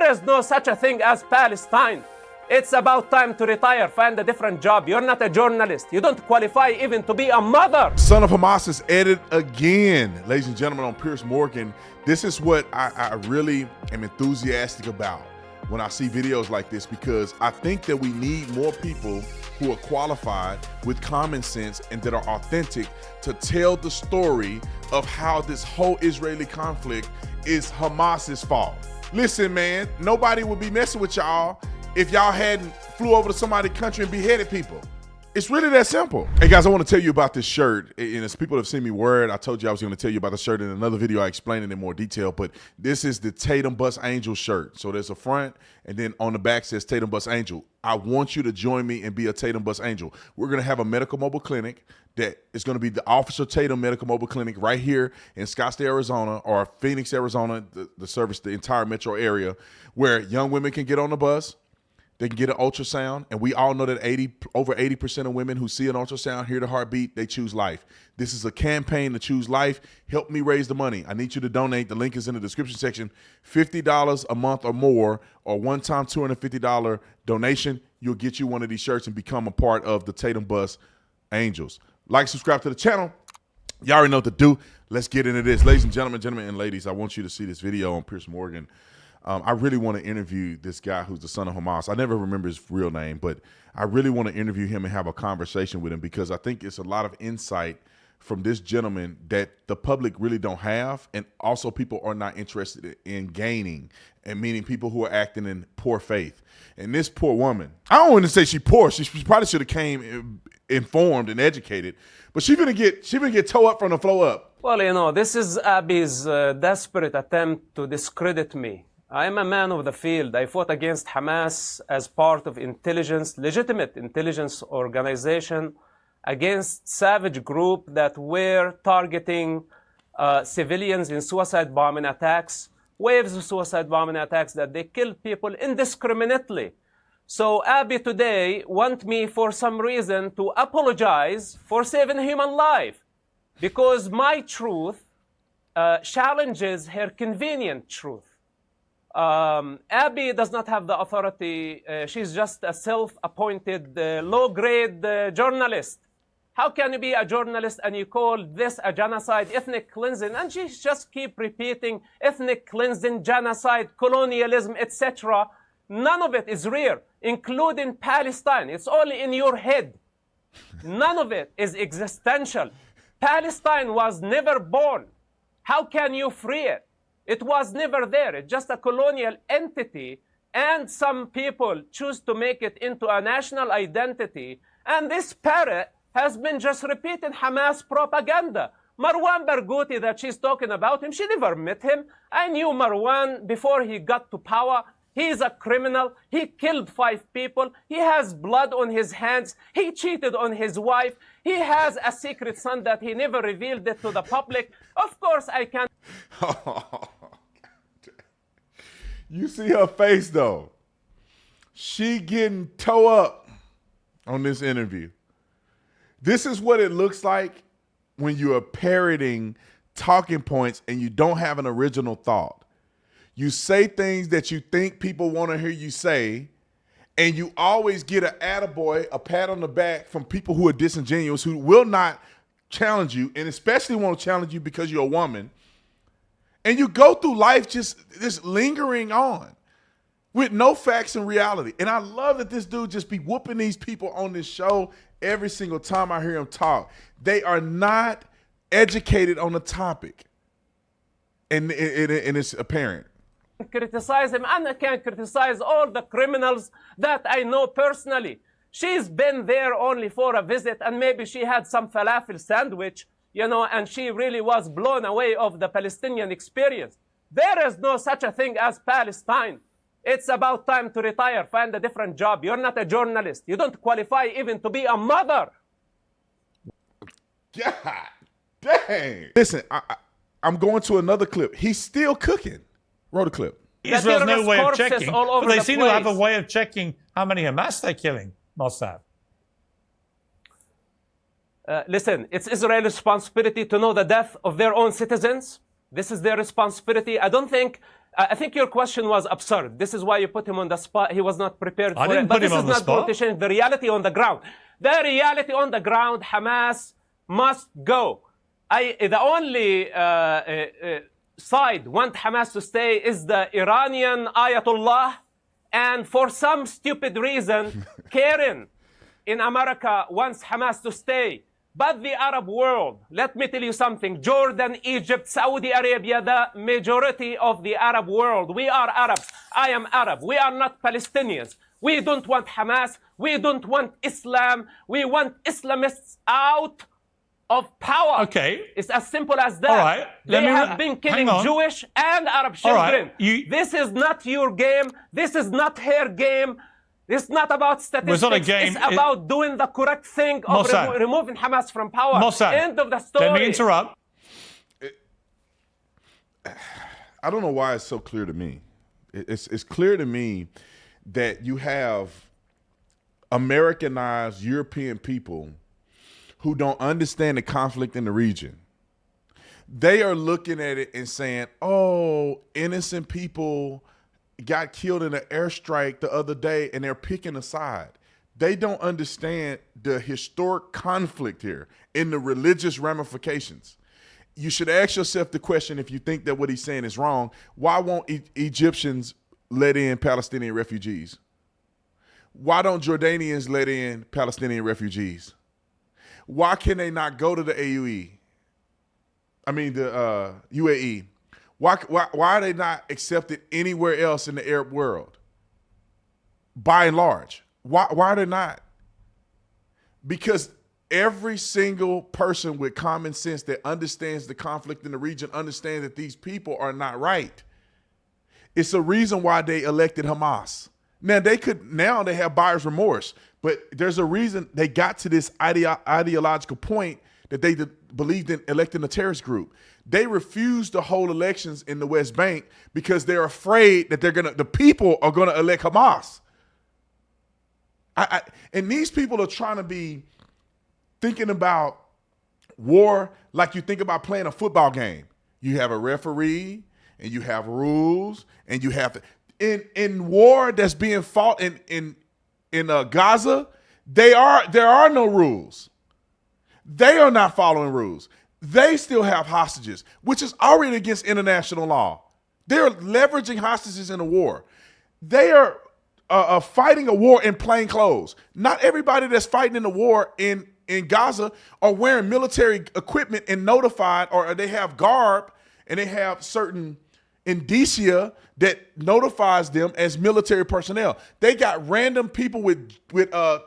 There is no such a thing as Palestine. It's about time to retire, find a different job. You're not a journalist. You don't qualify even to be a mother. Son of Hamas is edited again. Ladies and gentlemen, on Piers Morgan, this is what I really am enthusiastic about when I see videos like this, because I think that we need more people who are qualified with common sense and that are authentic to tell the story of how this whole Israeli conflict is Hamas's fault. Listen, man, nobody would be messing with y'all if y'all hadn't flew over to somebody's country and beheaded people. It's really that simple. Hey guys, I want to tell you about this shirt. And as people have seen me wear it, I told you I was going to tell you about the shirt in another video. I explained it in more detail, but this is the Tatum Bus Angel shirt. So there's a front, and then on the back says Tatum Bus Angel. I want you to join me and be a Tatum Bus Angel. We're going to have a medical mobile clinic that is going to be the Officer Tatum Medical Mobile Clinic right here in Scottsdale, Arizona, or Phoenix, Arizona, the service, the entire metro area, where young women can get on the bus. They can get an ultrasound, and we all know that over 80% of women who see an ultrasound, hear the heartbeat, they choose life. This is a campaign to choose life. Help me raise the money. I need you to donate. The link is in the description section. $50 a month or more, or one-time $250 donation. You'll get you one of these shirts and become a part of the Tatum Bus Angels. Like, subscribe to the channel. Y'all already know what to do. Let's get into this. Ladies and gentlemen and ladies, I want you to see this video on Piers Morgan. I really want to interview this guy who's the son of Hamas. I never remember his real name, but I really want to interview him and have a conversation with him, because I think it's a lot of insight from this gentleman that the public really don't have, and also people are not interested in gaining, and meaning people who are acting in poor faith. And this poor woman, I don't want to say she's poor. She probably should have came informed and educated, but she's gonna get towed up from the floor up. Well, you know, this is Abi's desperate attempt to discredit me. I'm a man of the field. I fought against Hamas as part of legitimate intelligence organization, against savage group that were targeting civilians in suicide bombing attacks, waves of suicide bombing attacks that they killed people indiscriminately. So Abi today want me for some reason to apologize for saving human life, because my truth challenges her convenient truth. Abi does not have the authority. She's just a self-appointed low-grade journalist. How can you be a journalist and you call this a genocide, ethnic cleansing? And she just keep repeating ethnic cleansing, genocide, colonialism, etc. None of it is real, including Palestine. It's only in your head. None of it is existential. Palestine was never born. How can you free it? It was never there. It's just a colonial entity, and some people choose to make it into a national identity. And this parrot has been just repeating Hamas propaganda. Marwan Barghouti that she's talking about him, she never met him. I knew Marwan before he got to power. He's a criminal. He killed 5 people. He has blood on his hands. He cheated on his wife. He has a secret son that he never revealed it to the public. Of course, I can't. You see her face, though. She getting toe up on this interview. This is what it looks like when you are parroting talking points and you don't have an original thought. You say things that you think people want to hear you say, and you always get an attaboy, a pat on the back from people who are disingenuous, who will not challenge you, and especially won't challenge you because you're a woman. And you go through life just lingering on with no facts and reality. And I love that this dude just be whooping these people on this show every single time I hear him talk. They are not educated on the topic. And it's apparent. Criticize him, and I can criticize all the criminals that I know personally. She's been there only for a visit, and maybe she had some falafel sandwich, you know, and she really was blown away of the Palestinian experience. There is no such a thing as Palestine. It's about time to retire, find a different job. You're not a journalist. You don't qualify even to be a mother. God dang. Listen, I'm going to another clip. He's still cooking. Roll the clip. Israel's no way of checking, but they seem to have a place. way of checking how many Hamas they're killing. Must have. Listen, it's Israel's responsibility to know the death of their own citizens. This is their responsibility. I don't think I think your question was absurd. This is why you put him on the spot. He was not prepared for it. I didn't put him on the spot. But this is not going to change the reality on the ground. The reality on the ground, Hamas must go. The only side want Hamas to stay is the Iranian Ayatollah. And for some stupid reason, Karen in America wants Hamas to stay. But the Arab world, let me tell you something, Jordan, Egypt, Saudi Arabia, the majority of the Arab world, we are Arabs. I am Arab. We are not Palestinians. We don't want Hamas. We don't want Islam. We want Islamists out of power. Okay. It's as simple as that. All right. They have been killing Jewish and Arab children. Right. This is not your game. This is not her game. It's not about statistics. It's not a game. It's about doing the correct thing of removing Hamas from power. End of the story. Let me interrupt. I don't know why it's so clear to me. It's clear to me that you have Americanized European people who don't understand the conflict in the region. They are looking at it and saying, oh, innocent people got killed in an airstrike the other day, and they're picking a side. They don't understand the historic conflict here in the religious ramifications. You should ask yourself the question, if you think that what he's saying is wrong, why won't Egyptians let in Palestinian refugees? Why don't Jordanians let in Palestinian refugees? Why can they not go to the the UAE? Why are they not accepted anywhere else in the Arab world? By and large, why are they not? Because every single person with common sense that understands the conflict in the region understands that these people are not right. It's a reason why they elected Hamas. Now they have buyer's remorse, but there's a reason they got to this ideological point that they believed in electing a terrorist group. They refused to hold elections in the West Bank because they're afraid that the people are gonna elect Hamas. And these people are trying to be thinking about war like you think about playing a football game. You have a referee and you have rules and you have in war that's being fought in Gaza. There are no rules. They are not following rules. They still have hostages, which is already against international law. They're leveraging hostages in a war. They are fighting a war in plain clothes. Not everybody that's fighting in the war in Gaza are wearing military equipment and notified, or they have garb and they have certain indicia that notifies them as military personnel. They got random people with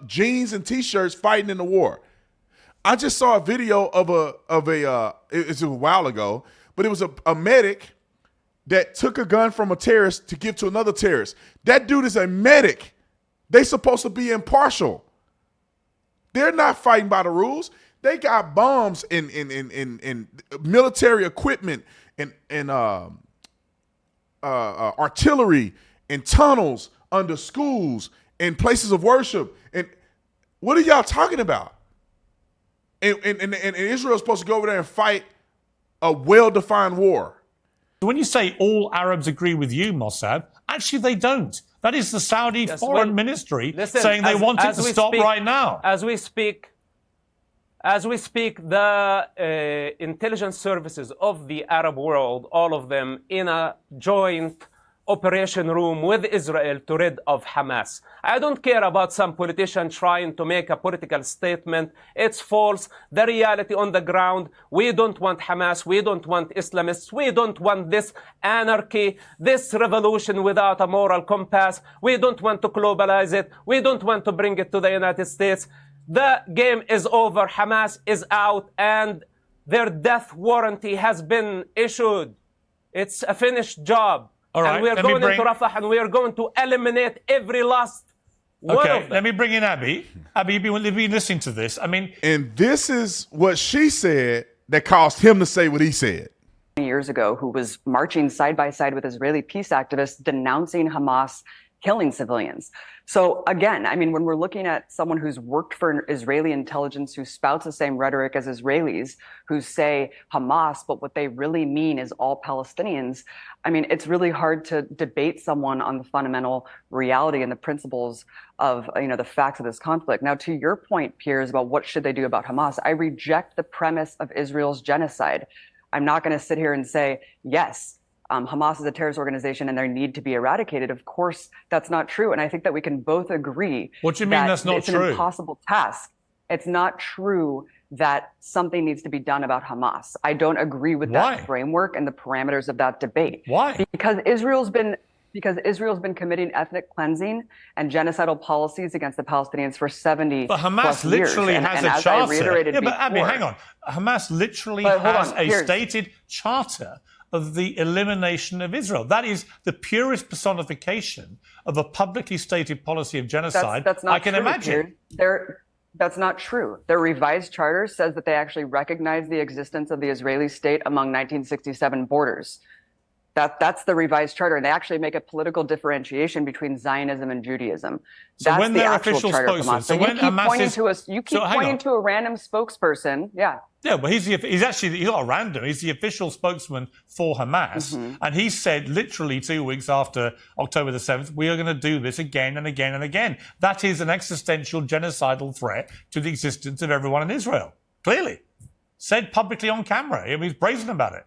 jeans and T-shirts fighting in the war. I just saw a video it's a while ago, but it was a medic that took a gun from a terrorist to give to another terrorist. That dude is a medic. They're supposed to be impartial. They're not fighting by the rules. They got bombs and military equipment and artillery and tunnels under schools and places of worship. And what are y'all talking about? And Israel is supposed to go over there and fight a well-defined war. When you say all Arabs agree with you, Mossad, actually they don't. That is the Saudi Foreign Ministry saying they want it to stop right now. As we speak, the intelligence services of the Arab world, all of them in a joint operation room with Israel to rid of Hamas. I don't care about some politician trying to make a political statement. It's false. The reality on the ground, we don't want Hamas. We don't want Islamists. We don't want this anarchy, this revolution without a moral compass. We don't want to globalize it. We don't want to bring it to the United States. The game is over. Hamas is out and their death warranty has been issued. It's a finished job. All right, and we are going into Rafah and we are going to eliminate every last one of them. Let me bring in Abby. Abby, you've been listening to this. And this is what she said that caused him to say what he said. Years ago, who was marching side by side with Israeli peace activists denouncing Hamas killing civilians. So again, I mean, when we're looking at someone who's worked for Israeli intelligence, who spouts the same rhetoric as Israelis, who say Hamas, but what they really mean is all Palestinians, I mean, it's really hard to debate someone on the fundamental reality and the principles of, the facts of this conflict. Now, to your point, Piers, about what should they do about Hamas, I reject the premise of Israel's genocide. I'm not going to sit here and say, yes, Hamas is a terrorist organization and they need to be eradicated. Of course, that's not true. And I think that we can both agree. What do you mean that's not it's true? An impossible task. It's not true that something needs to be done about Hamas. I don't agree with that framework and the parameters of that debate. Why? Because Israel's been committing ethnic cleansing and genocidal policies against the Palestinians for 70 But Hamas literally has a charter. Yeah, but Abby, hang on. Hamas literally has a stated charter of the elimination of Israel. That is the purest personification of a publicly stated policy of genocide that's not I can true, imagine. That's not true. Their revised charter says that they actually recognize the existence of the Israeli state among 1967 borders. That's the revised charter, and they actually make a political differentiation between Zionism and Judaism. So that's when the their actual official charter of spokesman, Hamas. So when you keep pointing to a random spokesperson, yeah. Yeah, well, he's not random. He's the official spokesman for Hamas. And he said literally 2 weeks after October the 7th, we are going to do this again and again and again. That is an existential genocidal threat to the existence of everyone in Israel. Clearly. Said publicly on camera. I mean, he's brazen about it.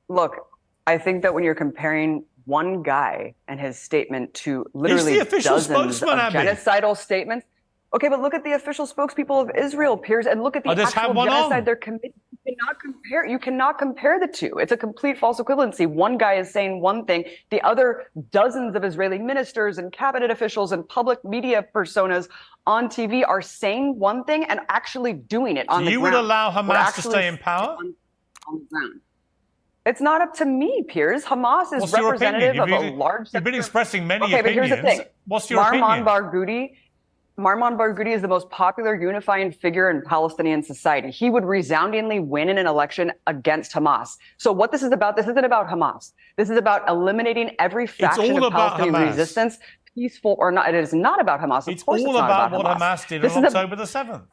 Look, I think that when you're comparing one guy and his statement to literally dozens of genocidal statements. Okay, but look at the official spokespeople of Israel, Piers, and look at the actual genocide they're committing. You cannot compare the two. It's a complete false equivalency. One guy is saying one thing. The other dozens of Israeli ministers and cabinet officials and public media personas on TV are saying one thing and actually doing it on the ground. You would allow Hamas to stay in power? On the ground. It's not up to me, Piers. Hamas is representative of a large sector. You've been expressing many opinions. But here's the thing. What's your opinion? Marwan Barghouti is the most popular unifying figure in Palestinian society. He would resoundingly win in an election against Hamas. So what this is about, this isn't about Hamas. This is about eliminating every faction of Palestinian resistance, peaceful or not. It is not about Hamas. It's all about what Hamas did on October the 7th.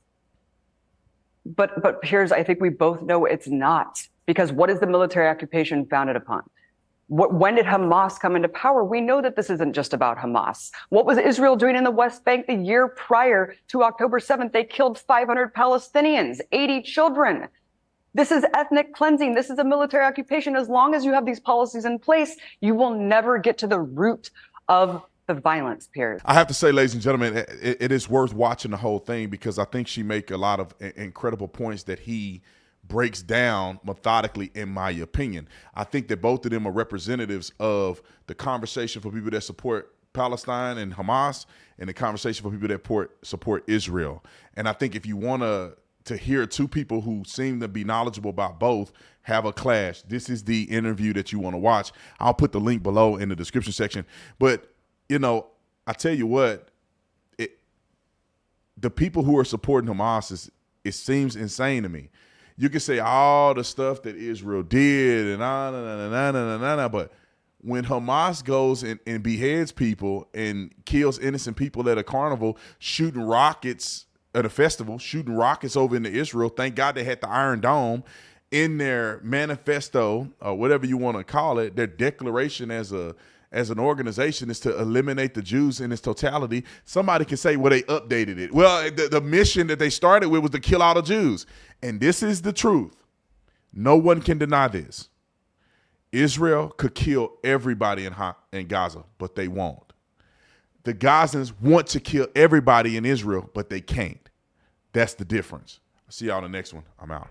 But Piers, I think we both know it's not. Because what is the military occupation founded upon? When did Hamas come into power? We know that this isn't just about Hamas. What was Israel doing in the West Bank the year prior to October 7th? They killed 500 Palestinians, 80 children. This is ethnic cleansing. This is a military occupation. As long as you have these policies in place, you will never get to the root of the violence, Piers. I have to say, ladies and gentlemen, it is worth watching the whole thing because I think she make a lot of incredible points that he breaks down methodically, in my opinion. I think that both of them are representatives of the conversation for people that support Palestine and Hamas and the conversation for people that support Israel. And I think if you want to hear two people who seem to be knowledgeable about both have a clash, this is the interview that you want to watch. I'll put the link below in the description section. But, I tell you what, the people who are supporting Hamas, it seems insane to me. You can say all the stuff that Israel did and but when Hamas goes and beheads people and kills innocent people at a carnival, shooting rockets at a festival, shooting rockets over into Israel, thank God they had the Iron Dome in their manifesto, or whatever you want to call it, their declaration as an organization is to eliminate the Jews in its totality. Somebody can say, well, they updated it. Well, the mission that they started with was to kill all the Jews. And this is the truth. No one can deny this. Israel could kill everybody in Gaza, but they won't. The Gazans want to kill everybody in Israel, but they can't. That's the difference. I'll see y'all in the next one. I'm out.